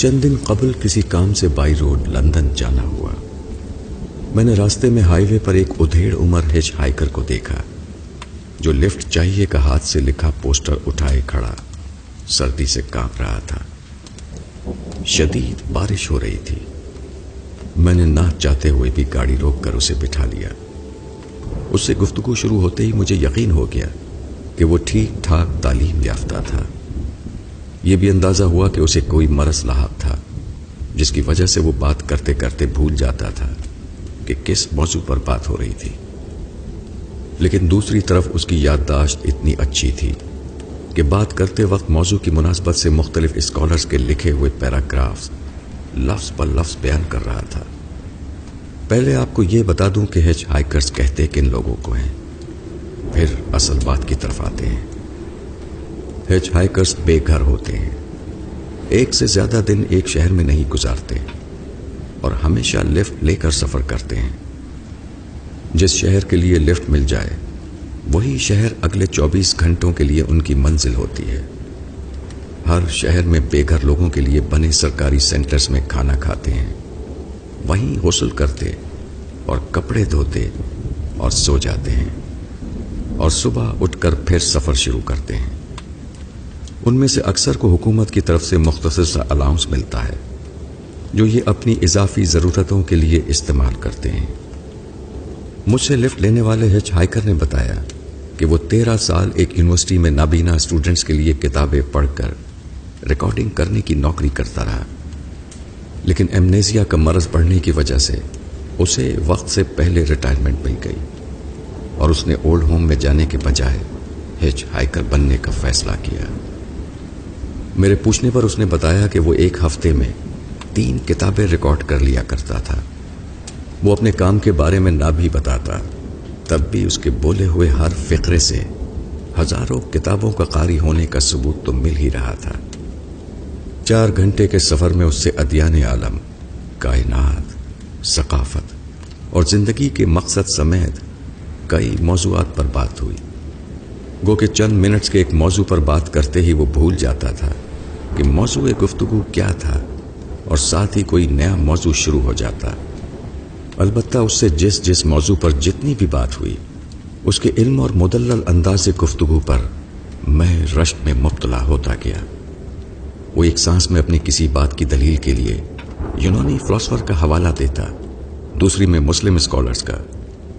چند دن قبل کسی کام سے بائی روڈ لندن جانا ہوا۔ میں نے راستے میں ہائی وے پر ایک ادھیڑ عمر ہچ ہائیکر کو دیکھا جو لفٹ چاہیے کا ہاتھ سے لکھا پوسٹر اٹھائے کھڑا سردی سے کانپ رہا تھا۔ شدید بارش ہو رہی تھی۔ میں نے نہ چاہتے ہوئے بھی گاڑی روک کر اسے بٹھا لیا۔ اس سے گفتگو شروع ہوتے ہی مجھے یقین ہو گیا کہ وہ ٹھیک ٹھاک تعلیم یافتہ تھا۔ یہ بھی اندازہ ہوا کہ اسے کوئی مرض لاحق تھا جس کی وجہ سے وہ بات کرتے کرتے بھول جاتا تھا کہ کس موضوع پر بات ہو رہی تھی، لیکن دوسری طرف اس کی یادداشت اتنی اچھی تھی کہ بات کرتے وقت موضوع کی مناسبت سے مختلف اسکالرز کے لکھے ہوئے پیراگرافز لفظ پر لفظ بیان کر رہا تھا۔ پہلے آپ کو یہ بتا دوں کہ ہچ ہائیکرز کہتے کن لوگوں کو ہیں، پھر اصل بات کی طرف آتے ہیں۔ ہچ ہائیکرز بے گھر ہوتے ہیں، ایک سے زیادہ دن ایک شہر میں نہیں گزارتے اور ہمیشہ لفٹ لے کر سفر کرتے ہیں۔ جس شہر کے لیے لفٹ مل جائے وہی شہر اگلے 24 گھنٹوں کے لیے ان کی منزل ہوتی ہے۔ ہر شہر میں بے گھر لوگوں کے لیے بنے سرکاری سینٹرز میں کھانا کھاتے ہیں، وہیں غسل کرتے اور کپڑے دھوتے اور سو جاتے ہیں، اور صبح اٹھ کر پھر سفر شروع کرتے ہیں۔ ان میں سے اکثر کو حکومت کی طرف سے مختصر سا الاؤنس ملتا ہے جو یہ اپنی اضافی ضرورتوں کے لیے استعمال کرتے ہیں۔ مجھ سے لفٹ لینے والے ہچ ہائیکر نے بتایا کہ وہ 13 سال ایک یونیورسٹی میں نابینا اسٹوڈنٹس کے لیے کتابیں پڑھ کر ریکارڈنگ کرنے کی نوکری کرتا رہا، لیکن ایمنیزیا کا مرض بڑھنے کی وجہ سے اسے وقت سے پہلے ریٹائرمنٹ مل گئی اور اس نے اولڈ ہوم میں جانے کے بجائے ہچ ہائیکر بننے کا فیصلہ کیا۔ میرے پوچھنے پر اس نے بتایا کہ وہ ایک ہفتے میں 3 کتابیں ریکارڈ کر لیا کرتا تھا۔ وہ اپنے کام کے بارے میں نہ بھی بتاتا، تب بھی اس کے بولے ہوئے ہر فقرے سے ہزاروں کتابوں کا قاری ہونے کا ثبوت تو مل ہی رہا تھا۔ 4 گھنٹے کے سفر میں اس سے ادیان عالم، کائنات، ثقافت اور زندگی کے مقصد سمیت کئی موضوعات پر بات ہوئی۔ گو کہ چند منٹس کے ایک موضوع پر بات کرتے ہی وہ بھول جاتا تھا کہ موضوع گفتگو کیا تھا اور ساتھ ہی کوئی نیا موضوع شروع ہو جاتا۔ البتہ اس سے جس موضوع پر جتنی بھی بات ہوئی، اس کے علم اور مدلل انداز گفتگو پر میں رشک میں مبتلا ہوتا گیا۔ وہ ایک سانس میں اپنی کسی بات کی دلیل کے لیے یونانی فلاسفر کا حوالہ دیتا، دوسری میں مسلم اسکالرز کا،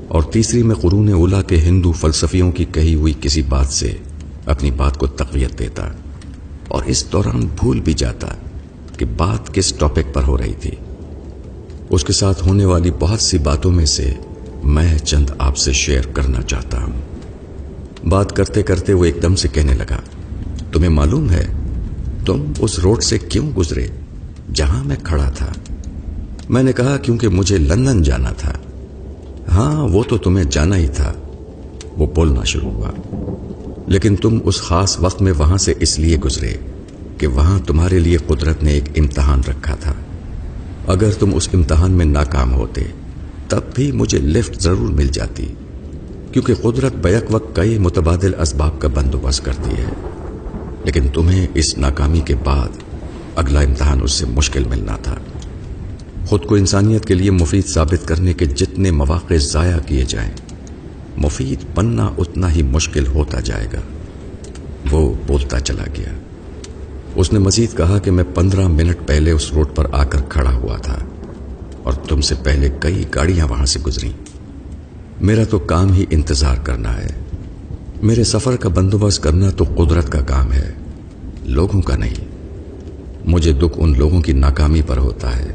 اور تیسری میں قرون اولیٰ کے ہندو فلسفیوں کی کہی ہوئی کسی بات سے اپنی بات کو تقویت دیتا، اور اس دوران بھول بھی جاتا کہ بات کس ٹاپک پر ہو رہی تھی۔ اس کے ساتھ ہونے والی بہت سی باتوں میں سے میں چند آپ سے شیئر کرنا چاہتا ہوں۔ بات کرتے کرتے وہ ایک دم سے کہنے لگا، تمہیں معلوم ہے تم اس روڈ سے کیوں گزرے جہاں میں کھڑا تھا؟ میں نے کہا کیونکہ مجھے لندن جانا تھا۔ ہاں وہ تو تمہیں جانا ہی تھا، وہ بولنا شروع ہوا، لیکن تم اس خاص وقت میں وہاں سے اس لیے گزرے کہ وہاں تمہارے لیے قدرت نے ایک امتحان رکھا تھا۔ اگر تم اس امتحان میں ناکام ہوتے تب بھی مجھے لفٹ ضرور مل جاتی، کیونکہ قدرت بیک وقت کئی متبادل اسباب کا بندوبست کرتی ہے، لیکن تمہیں اس ناکامی کے بعد اگلا امتحان اس سے مشکل ملنا تھا۔ خود کو انسانیت کے لیے مفید ثابت کرنے کے جتنے مواقع ضائع کیے جائیں، مفید بننا اتنا ہی مشکل ہوتا جائے گا۔ وہ بولتا چلا گیا۔ اس نے مزید کہا کہ میں 15 منٹ پہلے اس روڈ پر آ کر کھڑا ہوا تھا اور تم سے پہلے کئی گاڑیاں وہاں سے گزریں۔ میرا تو کام ہی انتظار کرنا ہے۔ میرے سفر کا بندوبست کرنا تو قدرت کا کام ہے، لوگوں کا نہیں۔ مجھے دکھ ان لوگوں کی ناکامی پر ہوتا ہے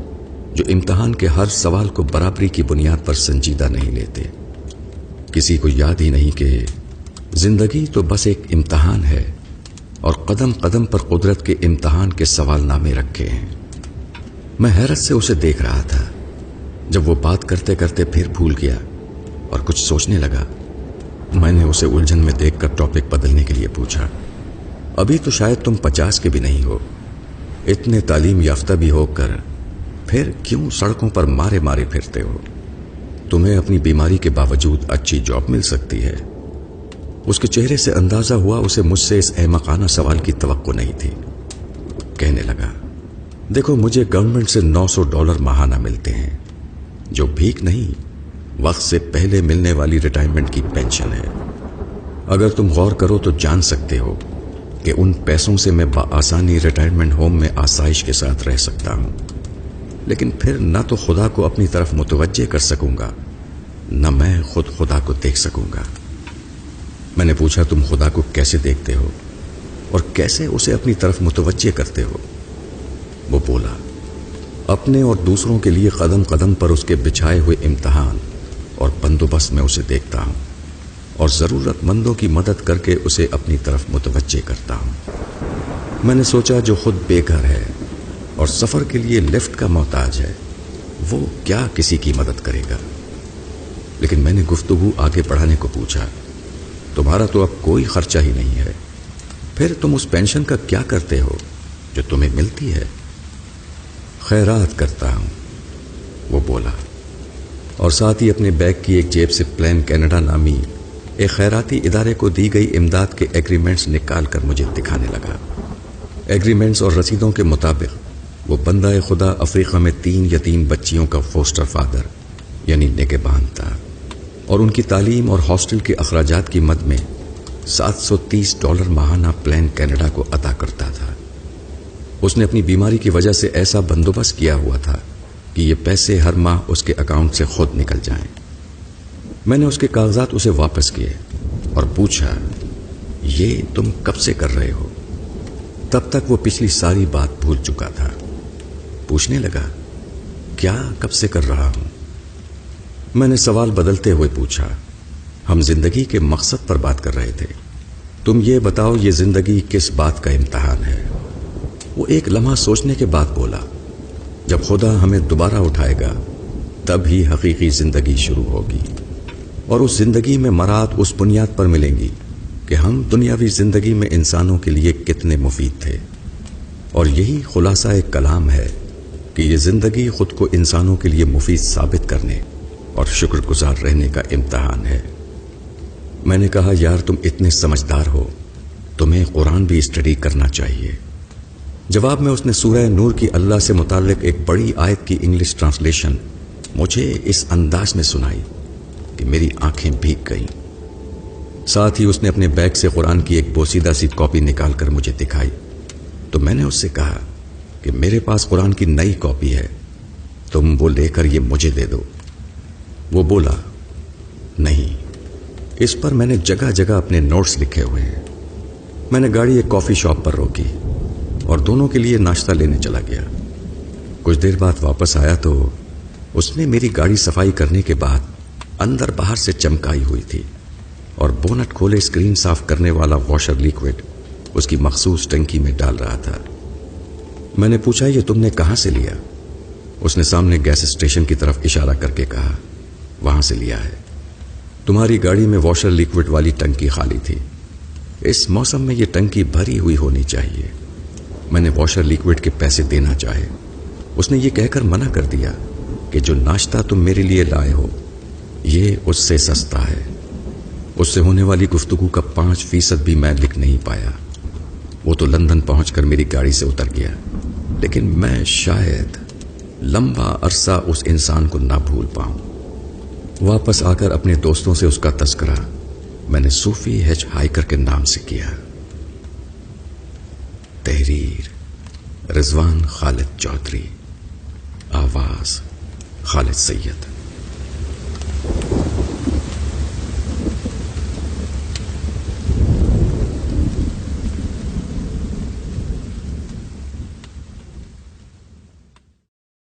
جو امتحان کے ہر سوال کو برابری کی بنیاد پر سنجیدہ نہیں لیتے۔ کسی کو یاد ہی نہیں کہ زندگی تو بس ایک امتحان ہے اور قدم قدم پر قدرت کے امتحان کے سوال نامے رکھے ہیں۔ میں حیرت سے اسے دیکھ رہا تھا۔ جب وہ بات کرتے کرتے پھر بھول گیا اور کچھ سوچنے لگا، میں نے اسے الجھن میں دیکھ کر ٹاپک بدلنے کے لیے پوچھا، ابھی تو شاید تم 50 کے بھی نہیں ہو، اتنے تعلیم یافتہ بھی ہو کر پھر کیوں سڑکوں پر مارے مارے پھرتے ہو؟ تمہیں اپنی بیماری کے باوجود اچھی جاب مل سکتی ہے۔ اس کے چہرے سے اندازہ ہوا اسے مجھ سے اس احمقانہ سوال کی توقع نہیں تھی۔ کہنے لگا، دیکھو مجھے گورنمنٹ سے $900 ماہانہ ملتے ہیں، جو بھیک نہیں، وقت سے پہلے ملنے والی ریٹائرمنٹ کی پینشن ہے۔ اگر تم غور کرو تو جان سکتے ہو کہ ان پیسوں سے میں بآسانی ریٹائرمنٹ ہوم میں آسائش کے ساتھ رہ سکتا ہوں، لیکن پھر نہ تو خدا کو اپنی طرف متوجہ کر سکوں گا، نہ میں خود خدا کو دیکھ سکوں گا۔ میں نے پوچھا تم خدا کو کیسے دیکھتے ہو اور کیسے اسے اپنی طرف متوجہ کرتے ہو؟ وہ بولا، اپنے اور دوسروں کے لیے قدم قدم پر اس کے بچھائے ہوئے امتحان اور بندوبست میں اسے دیکھتا ہوں، اور ضرورت مندوں کی مدد کر کے اسے اپنی طرف متوجہ کرتا ہوں۔ میں نے سوچا جو خود بے گھر ہے اور سفر کے لیے لفٹ کا محتاج ہے، وہ کیا کسی کی مدد کرے گا؟ لیکن میں نے گفتگو آگے بڑھانے کو پوچھا، تمہارا تو اب کوئی خرچہ ہی نہیں ہے، پھر تم اس پینشن کا کیا کرتے ہو جو تمہیں ملتی ہے؟ خیرات کرتا ہوں، وہ بولا، اور ساتھ ہی اپنے بیگ کی ایک جیب سے پلان کینیڈا نامی ایک خیراتی ادارے کو دی گئی امداد کے ایگریمنٹس نکال کر مجھے دکھانے لگا۔ ایگریمنٹس اور رسیدوں کے مطابق وہ بندہ خدا افریقہ میں 3 یتیم بچیوں کا فوسٹر فادر یعنی نگہبان تھا، اور ان کی تعلیم اور ہاسٹل کے اخراجات کی مد میں $730 ماہانہ پلان کینیڈا کو عطا کرتا تھا۔ اس نے اپنی بیماری کی وجہ سے ایسا بندوبست کیا ہوا تھا کہ یہ پیسے ہر ماہ اس کے اکاؤنٹ سے خود نکل جائیں۔ میں نے اس کے کاغذات اسے واپس کیے اور پوچھا، یہ تم کب سے کر رہے ہو؟ تب تک وہ پچھلی ساری بات بھول چکا تھا۔ پوچھنے لگا، کیا کب سے کر رہا ہوں؟ میں نے سوال بدلتے ہوئے پوچھا، ہم زندگی کے مقصد پر بات کر رہے تھے، تم یہ بتاؤ یہ زندگی کس بات کا امتحان ہے؟ وہ ایک لمحہ سوچنے کے بعد بولا، جب خدا ہمیں دوبارہ اٹھائے گا تب ہی حقیقی زندگی شروع ہوگی، اور اس زندگی میں مراد اس بنیاد پر ملیں گی کہ ہم دنیاوی زندگی میں انسانوں کے لیے کتنے مفید تھے۔ اور یہی خلاصہ کلام ہے کہ یہ زندگی خود کو انسانوں کے لیے مفید ثابت کرنے اور شکر گزار رہنے کا امتحان ہے۔ میں نے کہا، یار تم اتنے سمجھدار ہو، تمہیں قرآن بھی اسٹڈی کرنا چاہیے۔ جواب میں اس نے سورہ نور کی اللہ سے متعلق ایک بڑی آیت کی انگلش ٹرانسلیشن مجھے اس انداز میں سنائی کہ میری آنکھیں بھیگ گئیں۔ ساتھ ہی اس نے اپنے بیگ سے قرآن کی ایک بوسیدہ سی کاپی نکال کر مجھے دکھائی، تو میں نے اس سے کہا کہ میرے پاس قرآن کی نئی کاپی ہے، تم وہ لے کر یہ مجھے دے دو۔ وہ بولا، نہیں، اس پر میں نے جگہ جگہ اپنے نوٹس لکھے ہوئے ہیں۔ میں نے گاڑی ایک کافی شاپ پر روکی اور دونوں کے لیے ناشتہ لینے چلا گیا۔ کچھ دیر بعد واپس آیا تو اس نے میری گاڑی صفائی کرنے کے بعد اندر باہر سے چمکائی ہوئی تھی، اور بونٹ کھولے اسکرین صاف کرنے والا واشر لیکوڈ اس کی مخصوص ٹنکی میں ڈال رہا تھا۔ میں نے پوچھا، یہ تم نے کہاں سے لیا؟ اس نے سامنے گیس اسٹیشن کی طرف اشارہ کر کے کہا، وہاں سے لیا ہے، تمہاری گاڑی میں واشر لیکوڈ والی ٹنکی خالی تھی، اس موسم میں یہ ٹنکی بھری ہوئی ہونی چاہیے۔ میں نے واشر لیکوڈ کے پیسے دینا چاہے، اس نے یہ کہہ کر منع کر دیا کہ جو ناشتہ تم میرے لیے لائے ہو یہ اس سے سستا ہے۔ اس سے ہونے والی گفتگو کا 5% بھی میں لکھ نہیں پایا۔ وہ تو لندن پہنچ کر میری گاڑی سے اتر گیا، لیکن میں شاید لمبا عرصہ اس انسان کو نہ بھول پاؤں۔ واپس آ کر اپنے دوستوں سے اس کا تذکرہ میں نے صوفی ہچ ہائیکر کے نام سے کیا۔ تحریر رضوان خالد چودھری، آواز خالد سید۔